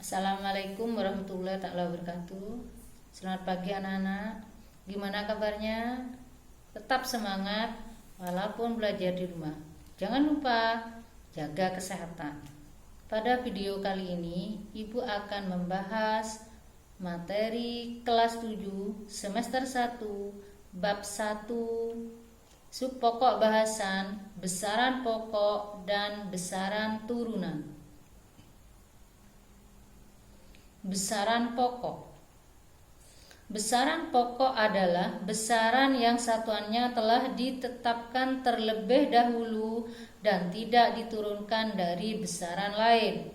Assalamualaikum warahmatullahi wabarakatuh. Selamat pagi anak-anak. Gimana kabarnya? Tetap semangat walaupun belajar di rumah. Jangan lupa jaga kesehatan. Pada video kali ini, Ibu akan membahas materi kelas 7 semester 1 bab 1 sub pokok bahasan, besaran pokok dan besaran turunan. Besaran pokok. Besaran pokok adalah besaran yang satuannya telah ditetapkan terlebih dahulu dan tidak diturunkan dari besaran lain.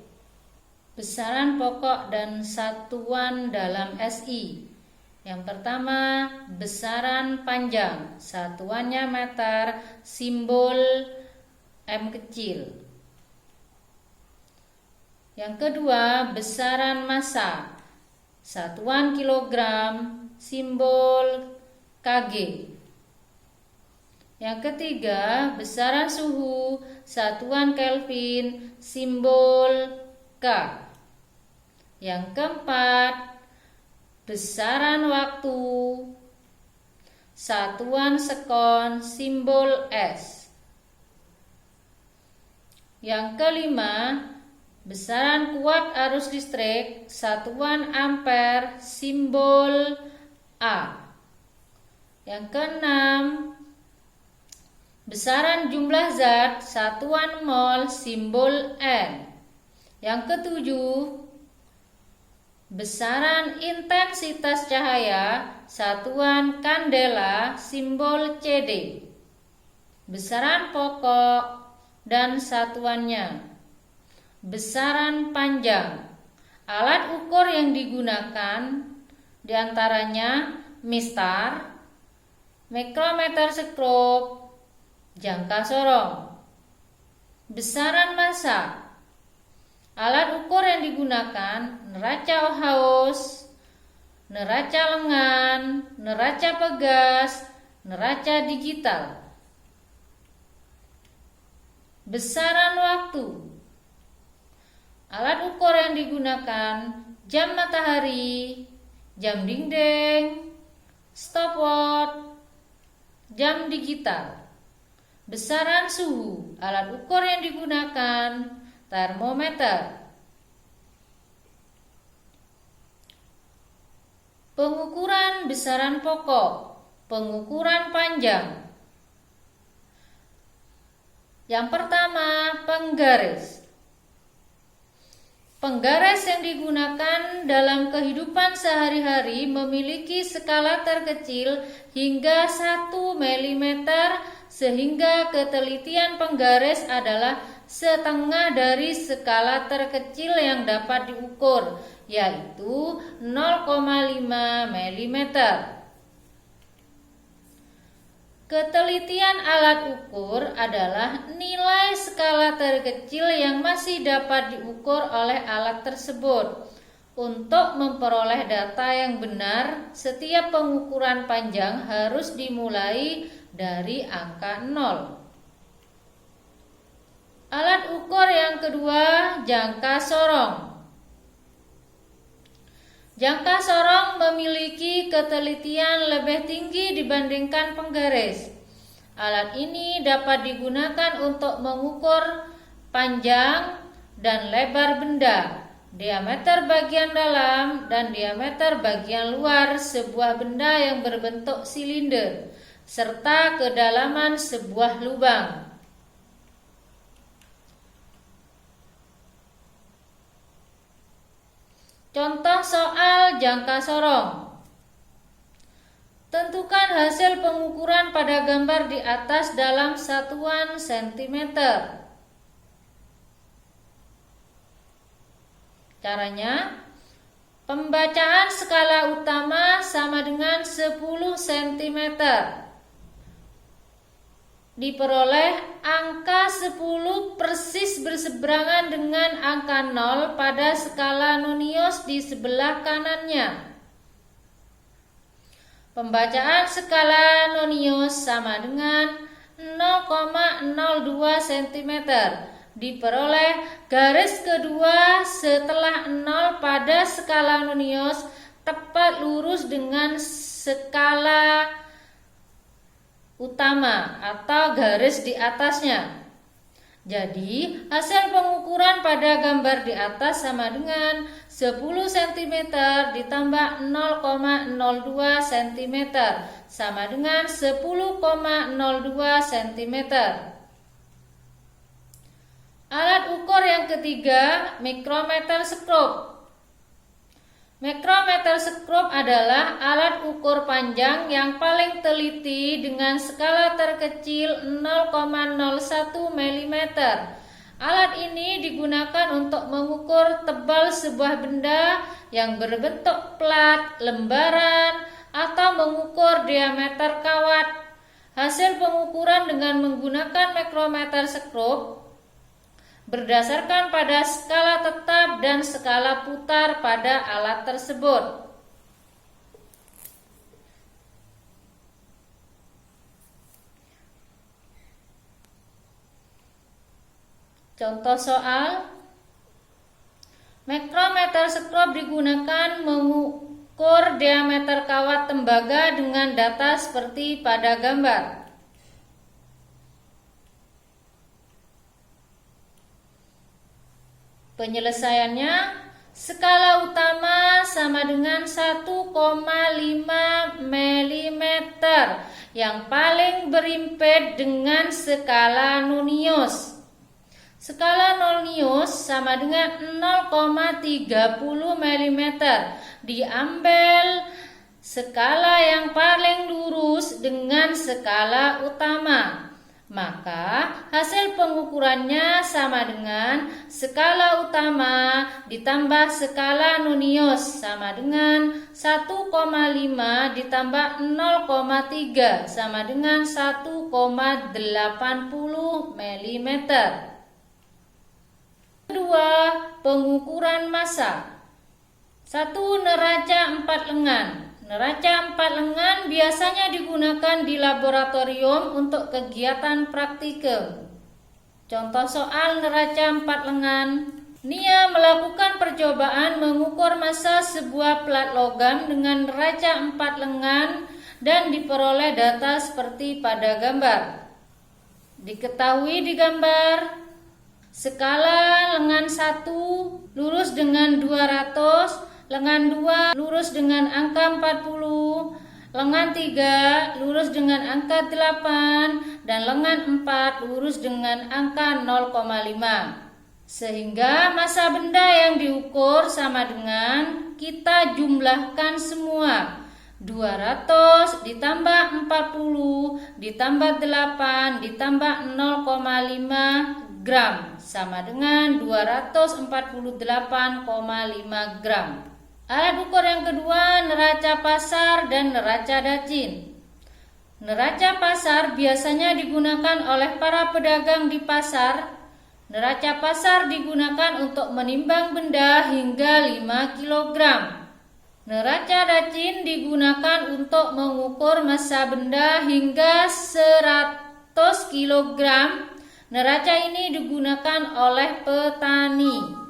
Besaran pokok dan satuan dalam SI. Yang pertama, besaran panjang, satuannya meter, simbol M kecil. Yang kedua, besaran massa, satuan kilogram, simbol Kg. Yang ketiga, besaran suhu, satuan Kelvin, simbol K. Yang keempat, besaran waktu, satuan sekon, simbol S. Yang kelima, besaran kuat arus listrik, satuan ampere, simbol A. Yang keenam, besaran jumlah zat, satuan mol, simbol N. Yang ketujuh, besaran intensitas cahaya, satuan kandela, simbol CD. Besaran pokok dan satuannya. Besaran panjang. Alat ukur yang digunakan diantaranya mistar, mikrometer skop, jangka sorong. Besaran massa. Alat ukur yang digunakan neraca Ohaus, neraca lengan, neraca pegas, neraca digital. Besaran waktu. Alat ukur yang digunakan jam matahari, jam dinding, stopwatch, jam digital. Besaran suhu. Alat ukur yang digunakan termometer. Pengukuran besaran pokok, pengukuran panjang. Yang pertama, penggaris. Penggaris yang digunakan dalam kehidupan sehari-hari memiliki skala terkecil hingga 1 mm sehingga ketelitian penggaris adalah setengah dari skala terkecil yang dapat diukur, yaitu 0,5 mm. Ketelitian alat ukur adalah nilai skala terkecil yang masih dapat diukur oleh alat tersebut. Untuk memperoleh data yang benar, setiap pengukuran panjang harus dimulai dari angka 0. Alat ukur yang kedua, jangka sorong. Jangka sorong memiliki ketelitian lebih tinggi dibandingkan penggaris. Alat ini dapat digunakan untuk mengukur panjang dan lebar benda, diameter bagian dalam dan diameter bagian luar sebuah benda yang berbentuk silinder, serta kedalaman sebuah lubang. Contoh soal jangka sorong. Tentukan hasil pengukuran pada gambar di atas dalam satuan cm. Caranya, pembacaan skala utama sama dengan 10 cm. Diperoleh angka 10 persis berseberangan dengan angka 0 pada skala nonius di sebelah kanannya. Pembacaan skala nonius sama dengan 0,02 cm diperoleh garis kedua setelah 0 pada skala nonius tepat lurus dengan skala utama atau garis di atasnya. Jadi, hasil pengukuran pada gambar di atas sama dengan 10 cm ditambah 0,02 cm sama dengan 10,02 cm. Alat ukur yang ketiga, mikrometer skop. Mikrometer skop adalah alat ukur panjang yang paling teliti dengan skala terkecil 0,01 mm. Alat ini digunakan untuk mengukur tebal sebuah benda yang berbentuk plat, lembaran, atau mengukur diameter kawat. Hasil pengukuran dengan menggunakan mikrometer skop berdasarkan pada skala tetap dan skala putar pada alat tersebut. Contoh soal, mikrometer skop digunakan mengukur diameter kawat tembaga dengan data seperti pada gambar. Penyelesaiannya, skala utama sama dengan 1,5 mm yang paling berimped dengan skala nonius. Skala nonius sama dengan 0,30 mm. Diambil skala yang paling lurus dengan skala utama. Maka hasil pengukurannya sama dengan skala utama ditambah skala nonius sama dengan 1,5 ditambah 0,3 sama dengan 1,80 mm. Kedua, pengukuran massa. 1. Neraca 4 lengan. Neraca 4 lengan biasanya digunakan di laboratorium untuk kegiatan praktikum. Contoh soal neraca 4 lengan. Nia melakukan percobaan mengukur massa sebuah plat logam dengan neraca 4 lengan dan diperoleh data seperti pada gambar. Diketahui di gambar, skala lengan 1 lurus dengan 200, lengan 2 lurus dengan angka 40, lengan 3 lurus dengan angka 8, dan lengan 4 lurus dengan angka 0,5. Sehingga massa benda yang diukur sama dengan kita jumlahkan semua. 200 ditambah 40 ditambah 8 ditambah 0,5 gram sama dengan 248,5 gram. Alat ukur yang kedua, neraca pasar dan neraca dacin. Neraca pasar biasanya digunakan oleh para pedagang di pasar. Neraca pasar digunakan untuk menimbang benda hingga 5 kg. Neraca dacin digunakan untuk mengukur massa benda hingga 100 kg. Neraca ini digunakan oleh petani.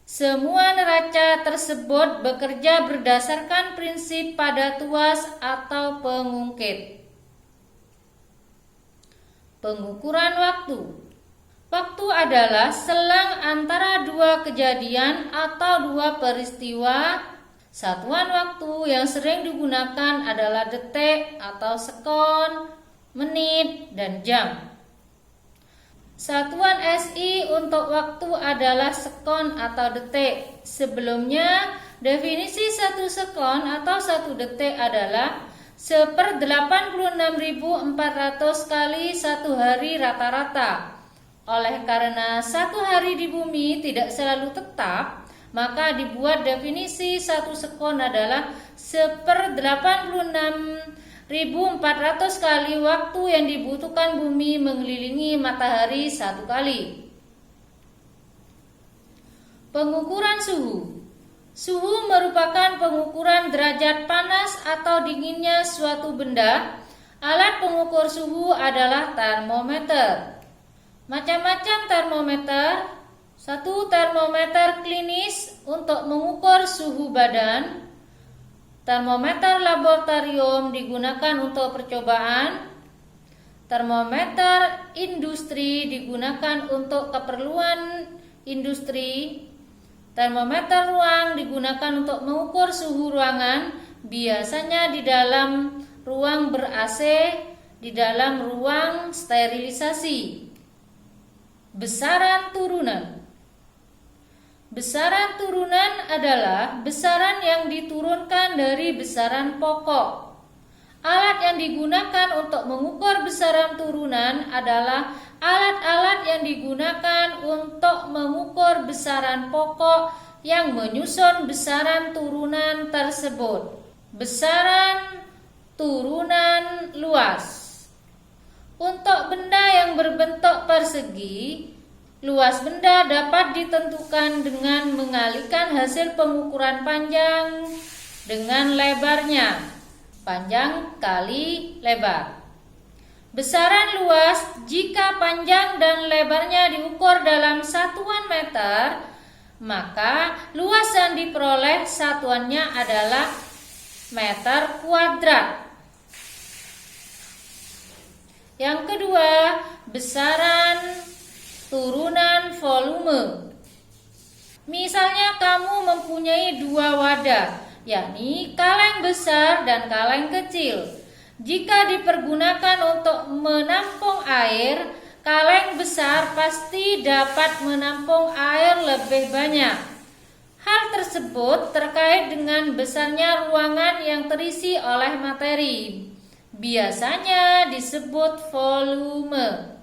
Semua neraca tersebut bekerja berdasarkan prinsip pada tuas atau pengungkit. Pengukuran waktu. Waktu adalah selang antara dua kejadian atau dua peristiwa. Satuan waktu yang sering digunakan adalah detik atau sekon, menit, dan jam. Satuan SI untuk waktu adalah sekon atau detik. Sebelumnya, definisi 1 sekon atau 1 detik adalah 1/86.400 kali 1 hari rata-rata. Oleh karena 1 hari di bumi tidak selalu tetap, maka dibuat definisi 1 sekon adalah 1/86.400 kali waktu yang dibutuhkan bumi mengelilingi matahari 1 kali. Pengukuran suhu. Suhu merupakan pengukuran derajat panas atau dinginnya suatu benda. Alat pengukur suhu adalah termometer. Macam-macam termometer. Satu, termometer klinis untuk mengukur suhu badan. Termometer laboratorium digunakan untuk percobaan. Termometer industri digunakan untuk keperluan industri. Termometer ruang digunakan untuk mengukur suhu ruangan, biasanya di dalam ruang ber-AC, di dalam ruang sterilisasi. Besaran turunan. Besaran turunan adalah besaran yang diturunkan dari besaran pokok. Alat yang digunakan untuk mengukur besaran turunan adalah alat-alat yang digunakan untuk mengukur besaran pokok yang menyusun besaran turunan tersebut. Besaran turunan luas. Untuk benda yang berbentuk persegi, luas benda dapat ditentukan dengan mengalihkan hasil pengukuran panjang dengan lebarnya. Panjang kali lebar. Besaran luas jika panjang dan lebarnya diukur dalam satuan meter, maka luas yang diperoleh satuannya adalah meter kuadrat. Yang kedua, besaran turunan volume. Misalnya kamu mempunyai dua wadah, yakni kaleng besar dan kaleng kecil. Jika dipergunakan untuk menampung air, kaleng besar pasti dapat menampung air lebih banyak. Hal tersebut terkait dengan besarnya ruangan yang terisi oleh materi. Biasanya disebut volume.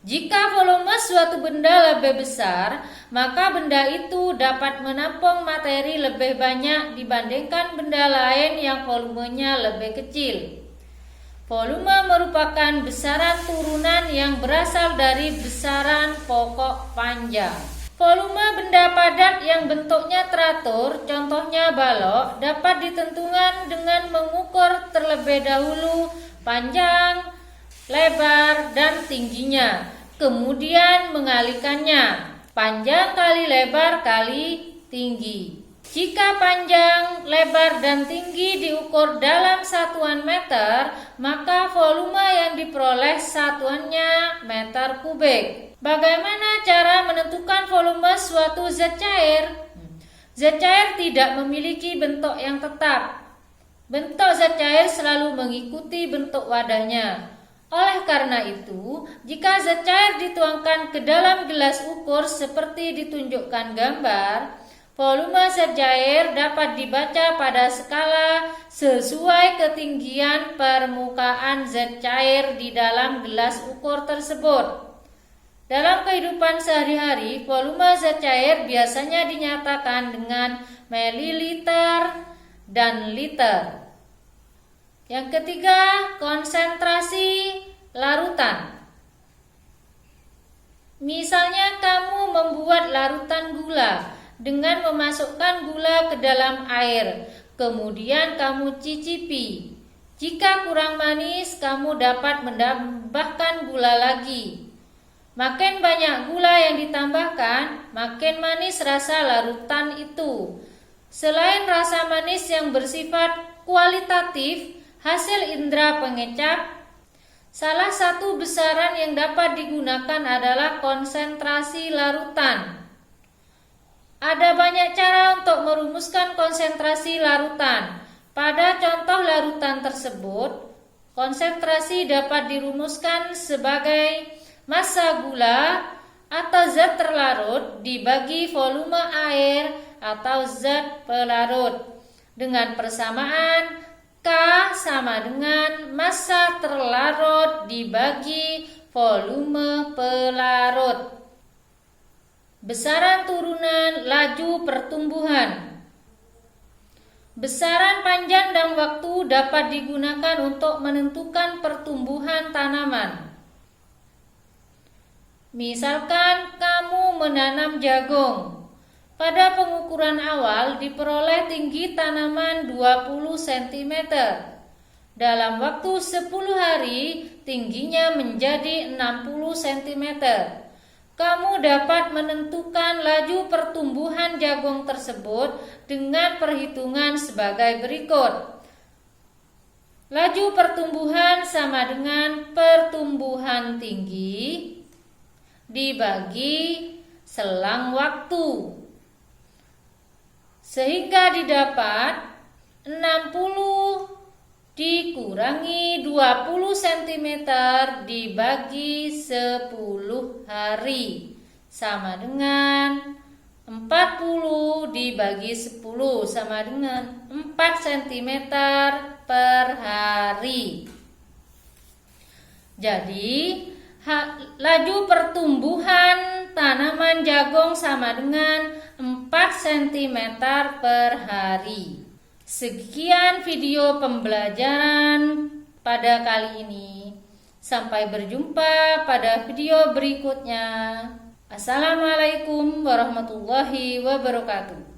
Jika volume suatu benda lebih besar, maka benda itu dapat menampung materi lebih banyak dibandingkan benda lain yang volumenya lebih kecil. Volume merupakan besaran turunan yang berasal dari besaran pokok panjang. Volume benda padat yang bentuknya teratur, contohnya balok, dapat ditentukan dengan mengukur terlebih dahulu panjang, lebar, dan tingginya, kemudian mengalihkannya, panjang kali lebar kali tinggi. Jika panjang, lebar, dan tinggi diukur dalam satuan meter, maka volume yang diperoleh satuannya meter kubik. Bagaimana cara menentukan volume suatu zat cair? Zat cair tidak memiliki bentuk yang tetap. Bentuk zat cair selalu mengikuti bentuk wadahnya. Oleh karena itu, jika zat cair dituangkan ke dalam gelas ukur seperti ditunjukkan gambar, volume zat cair dapat dibaca pada skala sesuai ketinggian permukaan zat cair di dalam gelas ukur tersebut. Dalam kehidupan sehari-hari, volume zat cair biasanya dinyatakan dengan mililiter dan liter. Yang ketiga, konsentrasi larutan. Misalnya kamu membuat larutan gula dengan memasukkan gula ke dalam air, kemudian kamu cicipi. Jika kurang manis, kamu dapat menambahkan gula lagi. Makin banyak gula yang ditambahkan, makin manis rasa larutan itu. Selain rasa manis yang bersifat kualitatif, hasil indera pengecap, salah satu besaran yang dapat digunakan adalah konsentrasi larutan. Ada banyak cara untuk merumuskan konsentrasi larutan. Pada contoh larutan tersebut, konsentrasi dapat dirumuskan sebagai massa gula atau zat terlarut dibagi volume air atau zat pelarut dengan persamaan K sama dengan massa terlarut dibagi volume pelarut. Besaran turunan laju pertumbuhan. Besaran panjang dan waktu dapat digunakan untuk menentukan pertumbuhan tanaman. Misalkan kamu menanam jagung. Pada pengukuran awal diperoleh tinggi tanaman 20 cm. Dalam waktu 10 hari, tingginya menjadi 60 cm. Kamu dapat menentukan laju pertumbuhan jagung tersebut dengan perhitungan sebagai berikut. Laju pertumbuhan sama dengan pertumbuhan tinggi dibagi selang waktu, sehingga didapat 60 dikurangi 20 cm dibagi 10 hari sama dengan 40 dibagi 10 sama dengan 4 cm per hari. Jadi laju pertumbuhan tanaman jagung sama dengan 4 cm per hari. Sekian video pembelajaran pada kali ini. Sampai berjumpa pada video berikutnya. Assalamualaikum warahmatullahi wabarakatuh.